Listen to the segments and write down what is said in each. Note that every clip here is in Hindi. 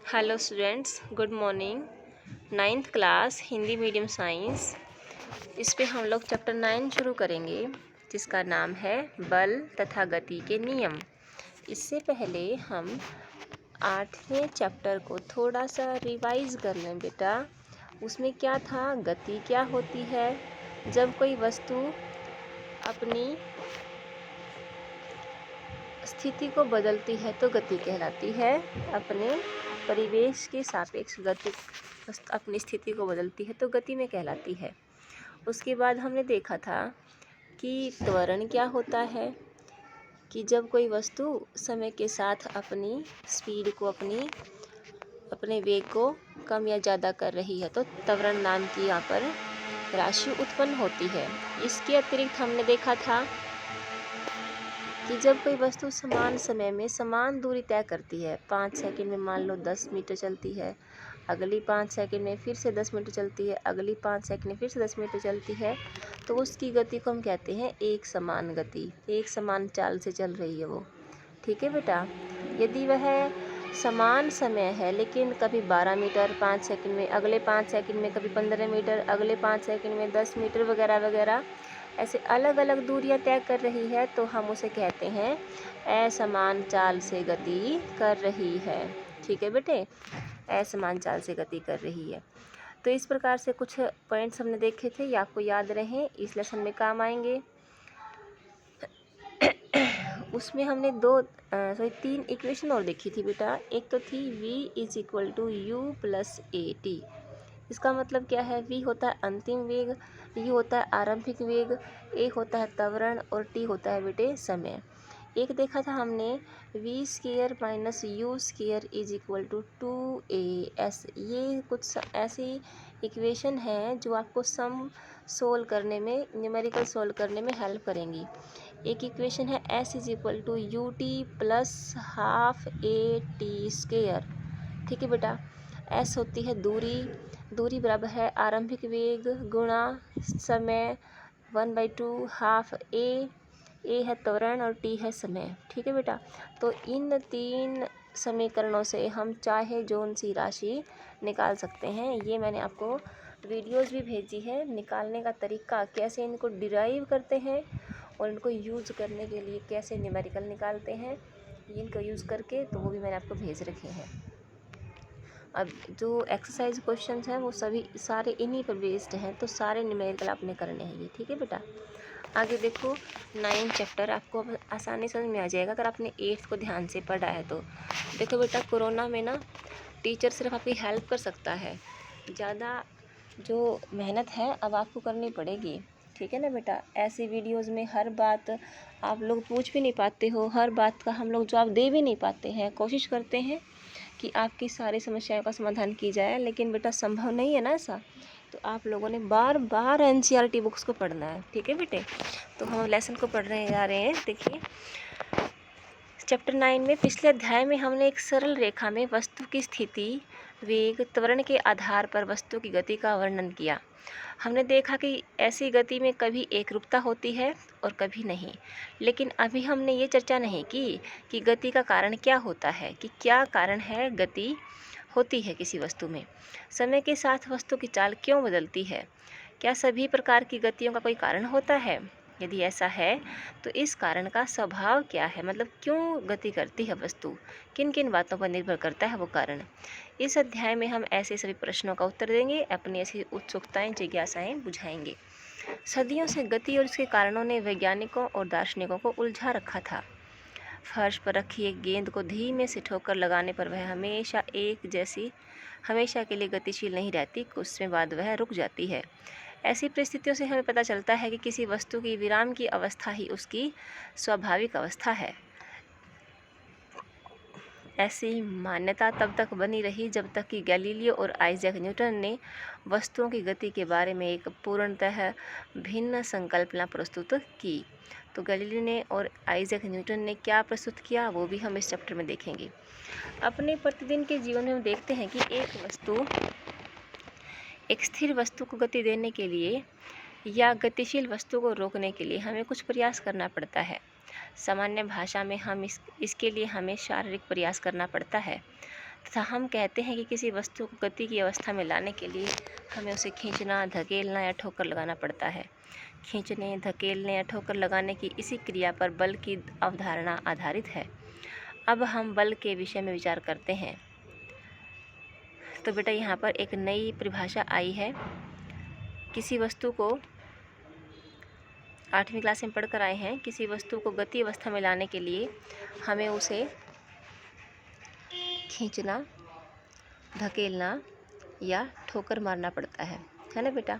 Hello students, good morning. 9th class Hindi medium science, इस पे हम लोग चैप्टर 9 शुरू करेंगे, जिसका नाम है बल तथा गति के नियम। इससे पहले हम 8वें चैप्टर को थोड़ा सा रिवाइज कर लें बेटा। उसमें क्या था, गति क्या होती है। जब कोई वस्तु अपनी स्थिति को बदलती है तो गति कहलाती है। अपने परिवेश के सापेक्ष गति अपनी स्थिति को बदलती है तो गति में कहलाती है। उसके बाद हमने देखा था कि त्वरण क्या होता है, कि जब कोई वस्तु समय के साथ अपनी स्पीड को अपने वेग को कम या ज़्यादा कर रही है तो त्वरण नाम की यहाँ पर राशि उत्पन्न होती है। इसके अतिरिक्त हमने देखा था कि जब कोई वस्तु समान समय में समान दूरी तय करती है, 5 सेकंड में मान लो 10 मीटर चलती है, अगली 5 सेकंड में फिर से 10 मीटर चलती है, अगली 5 सेकंड में फिर से 10 मीटर चलती है, तो उसकी गति को हम कहते हैं एक समान गति, एक समान चाल से चल रही है वो। ठीक है बेटा। यदि वह समान समय है लेकिन कभी 12 मीटर 5 सेकंड में, अगले 5 सेकंड में कभी 15 मीटर, अगले 5 सेकंड में 10 मीटर वगैरह वगैरह ऐसे अलग अलग दूरियां तय कर रही है, तो हम उसे कहते हैं असमान चाल से गति कर रही है। ठीक है बेटे, असमान चाल से गति कर रही है। तो इस प्रकार से कुछ पॉइंट्स हमने देखे थे, ये आपको याद रहें, इस लेसन में काम आएंगे। उसमें हमने 3 इक्वेशन और देखी थी बेटा। एक तो थी v = u + at। इसका मतलब क्या है, v होता है अंतिम वेग, u होता है आरंभिक वेग, a होता है त्वरण और t होता है बेटे समय। एक देखा था हमने v² - u² = 2as। ये कुछ ऐसी इक्वेशन है जो आपको सम सोल्व करने में, न्यूमेरिकल सोल्व करने में हेल्प करेंगी। एक इक्वेशन है s = ut + ½ at²। ठीक है बेटा। s होती है दूरी बराबर है आरंभिक वेग गुणा समय 1/2 ½ a है त्वरण और t है समय। ठीक है बेटा। तो इन 3 समीकरणों से हम चाहे जोन सी राशि निकाल सकते हैं। ये मैंने आपको वीडियोस भी भेजी है, निकालने का तरीका, कैसे इनको डिराइव करते हैं और इनको यूज़ करने के लिए कैसे न्यूमेरिकल निकालते हैं, इनको यूज़ करके, तो वो भी मैंने आपको भेज रखे हैं। अब जो एक्सरसाइज क्वेश्चंस हैं वो सभी सारे इन्हीं पर बेस्ड हैं, तो सारे न्यूमेरिकल आपने करने हैं ये। ठीक है बेटा। आगे देखो, 9 चैप्टर आपको आसानी समझ में आ जाएगा अगर आपने 8th को ध्यान से पढ़ा है तो। देखो बेटा, कोरोना में ना टीचर सिर्फ आपकी हेल्प कर सकता है, ज़्यादा जो मेहनत है अब आपको करनी पड़ेगी। ठीक है ना बेटा। ऐसी वीडियोस में हर बात आप लोग पूछ भी नहीं पाते हो, हर बात का हम लोग जवाब दे भी नहीं पाते हैं। कोशिश करते हैं कि आपकी सारी समस्याओं का समाधान की जाए, लेकिन बेटा संभव नहीं है ना ऐसा। तो आप लोगों ने बार बार NCERT बुक्स को पढ़ना है। ठीक है बेटे। तो हम लेसन को पढ़ रहे जा रहे हैं। देखिए, चैप्टर 9 में पिछले अध्याय में हमने एक सरल रेखा में वस्तु की स्थिति, वेग, त्वरण के आधार पर वस्तु की गति का वर्णन किया। हमने देखा कि ऐसी गति में कभी एकरूपता होती है और कभी नहीं। लेकिन अभी हमने ये चर्चा नहीं की कि गति का कारण क्या होता है, कि क्या कारण है गति होती है किसी वस्तु में। समय के साथ वस्तु की चाल क्यों बदलती है, क्या सभी प्रकार की गतियों का कोई कारण होता है। यदि ऐसा है तो इस कारण का स्वभाव क्या है, मतलब क्यों गति करती है वस्तु, किन किन बातों पर निर्भर करता है वो कारण। इस अध्याय में हम ऐसे सभी प्रश्नों का उत्तर देंगे, अपनी ऐसी उत्सुकताएं जिज्ञासाएं बुझाएंगे। सदियों से गति और इसके कारणों ने वैज्ञानिकों और दार्शनिकों को उलझा रखा था। फर्श पर रखी एक गेंद को धीमे से ठोकर लगाने पर वह हमेशा एक जैसी, हमेशा के लिए गतिशील नहीं रहती, कुछ समय बाद वह रुक जाती है। ऐसी परिस्थितियों से हमें पता चलता है कि किसी वस्तु की विराम की अवस्था ही उसकी स्वाभाविक अवस्था है। ऐसी मान्यता तब तक बनी रही जब तक कि गैलीलियो और आइजैक न्यूटन ने वस्तुओं की गति के बारे में एक पूर्णतः भिन्न संकल्पना प्रस्तुत की। तो गैलीलियो ने और आइजैक न्यूटन ने क्या प्रस्तुत किया वो भी हम इस चैप्टर में देखेंगे। अपने प्रतिदिन के जीवन में हम देखते हैं कि एक स्थिर वस्तु को गति देने के लिए या गतिशील वस्तु को रोकने के लिए हमें कुछ प्रयास करना पड़ता है। सामान्य भाषा में हम इसके लिए हमें शारीरिक प्रयास करना पड़ता है तथा हम कहते हैं कि किसी वस्तु को गति की अवस्था में लाने के लिए हमें उसे खींचना, धकेलना या ठोकर लगाना पड़ता है। खींचने, धकेलने या ठोकर लगाने की इसी क्रिया पर बल की अवधारणा आधारित है। अब हम बल के विषय में विचार करते हैं। तो बेटा यहाँ पर एक नई परिभाषा आई है। किसी वस्तु को 8वीं क्लास में पढ़कर आए हैं। किसी वस्तु को गति अवस्था में लाने के लिए हमें उसे खींचना, धकेलना या ठोकर मारना पड़ता है ना बेटा।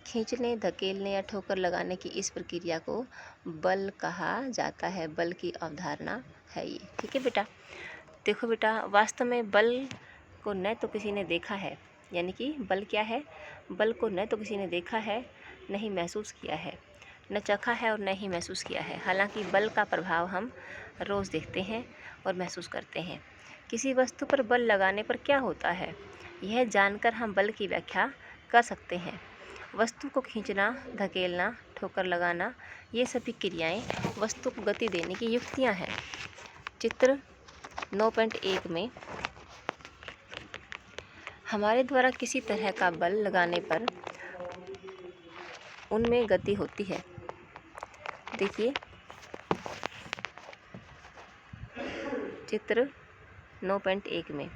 खींचने, धकेलने या ठोकर लगाने की इस प्रक्रिया को बल कहा जाता है। बल की अवधारणा है ये, ठीक है बेटा। देखो बेटा, वास्तव में बल को न तो किसी ने देखा है, यानी कि बल क्या है, बल को न तो किसी ने देखा है, न ही महसूस किया है, न चखा है और न ही महसूस किया है। हालांकि बल का प्रभाव हम रोज़ देखते हैं और महसूस करते हैं। किसी वस्तु पर बल लगाने पर क्या होता है, यह जानकर हम बल की व्याख्या कर सकते हैं। वस्तु को खींचना, धकेलना, ठोकर लगाना, ये सभी क्रियाएं वस्तु को गति देने की युक्तियां हैं। चित्र 9.1 में हमारे द्वारा किसी तरह का बल लगाने पर उनमें गति होती है। देखिए चित्र 9.1 में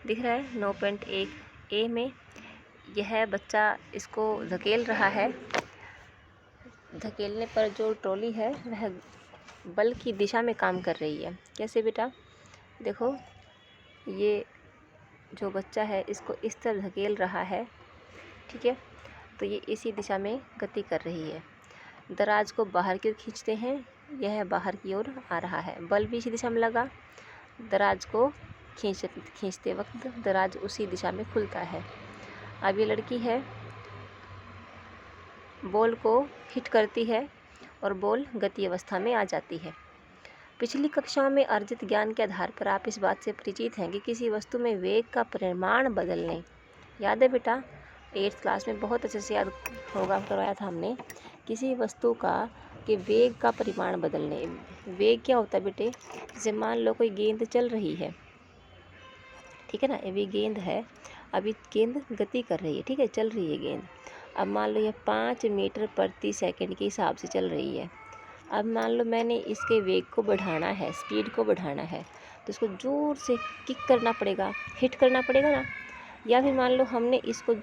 दिख रहा है। 9.1 ए में यह बच्चा इसको धकेल रहा है। धकेलने पर जो ट्रॉली है वह बल की दिशा में काम कर रही है। कैसे बेटा, देखो ये जो बच्चा है इसको इस तरह धकेल रहा है, ठीक है, तो ये इसी दिशा में गति कर रही है। दराज को बाहर की ओर खींचते हैं, यह बाहर की ओर आ रहा है। बल भी इसी दिशा में लगा। दराज को खींचते वक्त दराज उसी दिशा में खुलता है। अब ये लड़की है, बॉल को हिट करती है और बॉल गति अवस्था में आ जाती है। पिछली कक्षाओं में अर्जित ज्ञान के आधार पर आप इस बात से परिचित हैं कि किसी वस्तु में वेग का परिमाण बदलने, याद है बेटा 8th क्लास में बहुत अच्छे से याद होगा, करवाया था हमने। किसी वस्तु का कि वेग का परिमाण बदलने, वेग क्या होता है बेटे, जैसे मान लो कोई गेंद चल रही है, ठीक है ना, अभी गेंद है, अभी गेंद गति कर रही है, ठीक है, चल रही है गेंद। अब मान लो यह 5 मीटर प्रति सेकंड के हिसाब से चल रही है। अब मान लो मैंने इसके वेग को बढ़ाना है, स्पीड को बढ़ाना है, तो इसको ज़ोर से किक करना पड़ेगा, हिट करना पड़ेगा ना। या फिर मान लो हमने इसको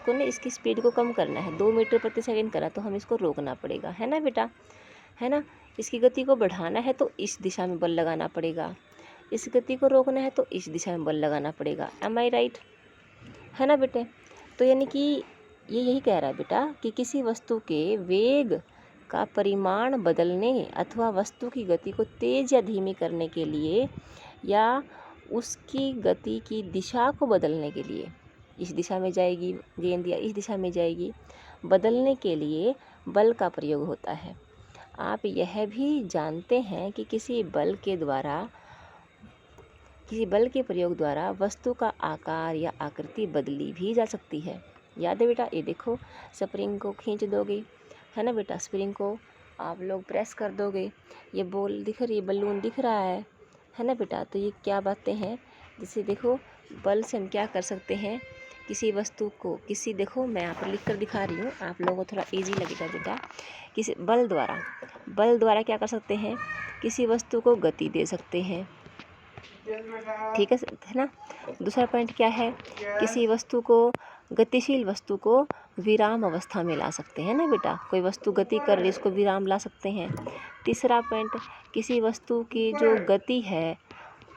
ना इसकी स्पीड को कम करना है, 2 मीटर प्रति सेकंड करा, तो हम इसको रोकना पड़ेगा, है ना बेटा, है ना। इसकी गति को बढ़ाना है तो इस दिशा में बल लगाना पड़ेगा, इस गति को रोकना है तो इस दिशा में बल लगाना पड़ेगा। एम आई राइट, है ना बेटे। तो यानी कि ये यही कह रहा है बेटा कि किसी वस्तु के वेग का परिमाण बदलने अथवा वस्तु की गति को तेज या धीमी करने के लिए या उसकी गति की दिशा को बदलने के लिए, इस दिशा में जाएगी गेंद या इस दिशा में जाएगी, बदलने के लिए बल का प्रयोग होता है। आप यह भी जानते हैं कि किसी बल के प्रयोग द्वारा वस्तु का आकार या आकृति बदली भी जा सकती है। याद है बेटा, ये देखो स्प्रिंग को खींच दोगे, है ना बेटा, स्प्रिंग को आप लोग प्रेस कर दोगे, ये बॉल दिख रही है, बलून दिख रहा है ना बेटा। तो ये क्या बातें हैं, जैसे देखो बल से हम क्या कर सकते हैं, किसी वस्तु को देखो मैं यहाँ पर लिख कर दिखा रही हूँ, आप लोगों को थोड़ा इजी लगेगा बेटा। किसी बल द्वारा क्या कर सकते हैं, किसी वस्तु को गति दे सकते हैं, ठीक है ना। दूसरा पॉइंट क्या है, किसी वस्तु को, गतिशील वस्तु को विराम अवस्था में ला सकते हैं ना बेटा, कोई वस्तु गति कर रही है इसको विराम ला सकते हैं। तीसरा पॉइंट, किसी वस्तु की जो गति है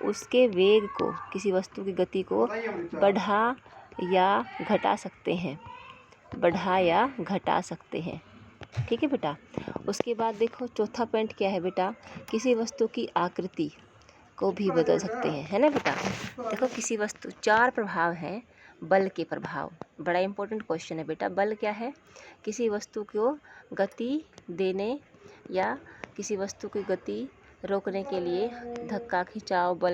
उसके वेग को, किसी वस्तु की गति को बढ़ा या घटा सकते हैं, ठीक है बेटा। उसके बाद देखो चौथा पॉइंट क्या है बेटा, किसी वस्तु की आकृति को भी बदल सकते हैं, है ना बेटा। देखो किसी वस्तु, 4 प्रभाव हैं बल के प्रभाव, बड़ा इंपॉर्टेंट क्वेश्चन है बेटा। बल क्या है, किसी वस्तु को गति देने या किसी वस्तु की गति रोकने के लिए धक्का खिंचाव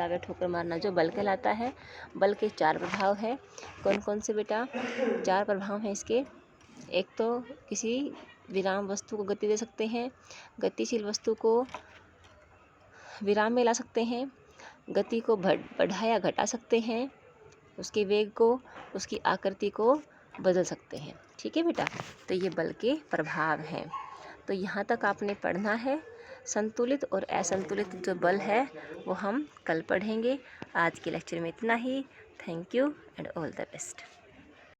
या ठोकर मारना जो बल कहलाता है। बल के 4 प्रभाव है, कौन कौन से बेटा, 4 प्रभाव हैं इसके। एक तो किसी विराम वस्तु को गति दे सकते हैं, गतिशील वस्तु को विराम में ला सकते हैं, गति को बढ़ाया घटा सकते हैं, उसके वेग को, उसकी आकृति को बदल सकते हैं। ठीक है बेटा, तो ये बल के प्रभाव हैं। तो यहाँ तक आपने पढ़ना है। संतुलित और असंतुलित जो बल है वो हम कल पढ़ेंगे। आज के लेक्चर में इतना ही। Thank you and all the best.